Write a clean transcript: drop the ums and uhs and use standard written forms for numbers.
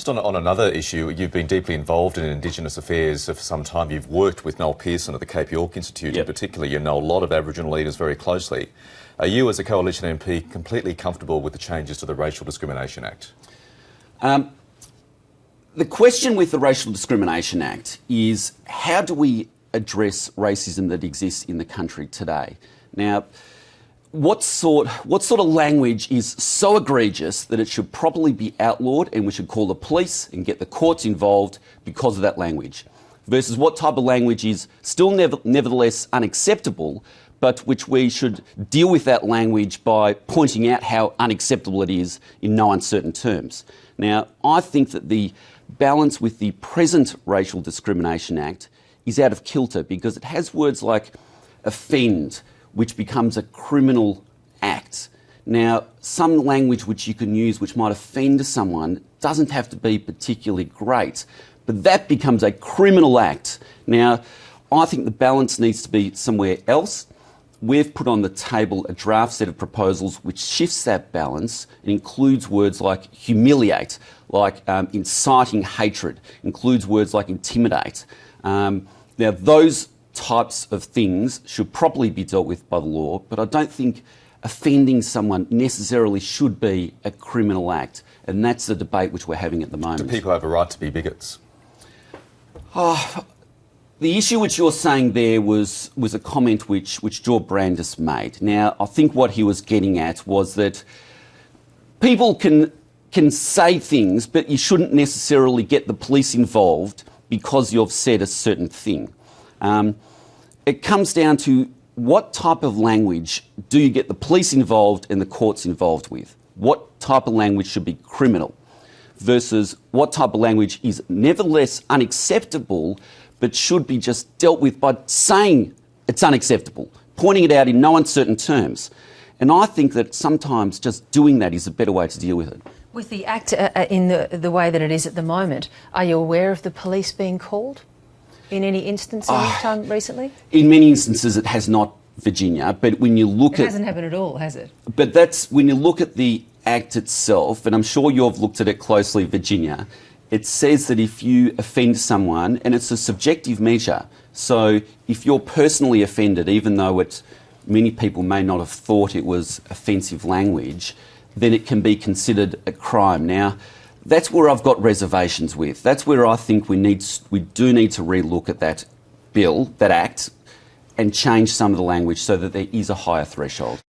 Just on another issue, you've been deeply involved in Indigenous affairs for some time. You've worked with Noel Pearson at the Cape York Institute in particular. You know a lot of Aboriginal leaders very closely. Are you, as a Coalition MP, completely comfortable with the changes to the Racial Discrimination Act? The question with the Racial Discrimination Act is, how do we address racism that exists in the country today? Now, what sort of language is so egregious that it should probably be outlawed and we should call the police and get the courts involved because of that language, versus what type of language is still nevertheless unacceptable, but which we should deal with that language by pointing out how unacceptable it is in no uncertain terms. Now, I think that the balance with the present Racial Discrimination Act is out of kilter because it has words like offend, which becomes a criminal act. Now, some language which you can use which might offend someone doesn't have to be particularly great, but that becomes a criminal act. Now, I think the balance needs to be somewhere else. We've put on the table a draft set of proposals which shifts that balance and includes words like humiliate, like inciting hatred, includes words like intimidate. Now, those types of things should probably be dealt with by the law, but I don't think offending someone necessarily should be a criminal act, and that's the debate which we're having at the moment. Do people have a right to be bigots? The issue which you're saying there was a comment which George Brandis made. Now, I think what he was getting at was that people can say things, but you shouldn't necessarily get the police involved because you've said a certain thing. It comes down to what type of language do you get the police involved and the courts involved with? What type of language should be criminal versus what type of language is nevertheless unacceptable but should be just dealt with by saying it's unacceptable, pointing it out in no uncertain terms. And I think that sometimes just doing that is a better way to deal with it. With the Act in the way that it is at the moment, are you aware of the police being called in any instance time recently? In many instances it has not, Virginia, but when you look at... It hasn't happened at all, has it? But that's when you look at the Act itself, and I'm sure you've looked at it closely, Virginia, it says that if you offend someone, and it's a subjective measure, so if you're personally offended, even though many people may not have thought it was offensive language, then it can be considered a crime. Now, that's where I've got reservations with. That's where I think we do need to relook at that bill, that Act, and change some of the language so that there is a higher threshold.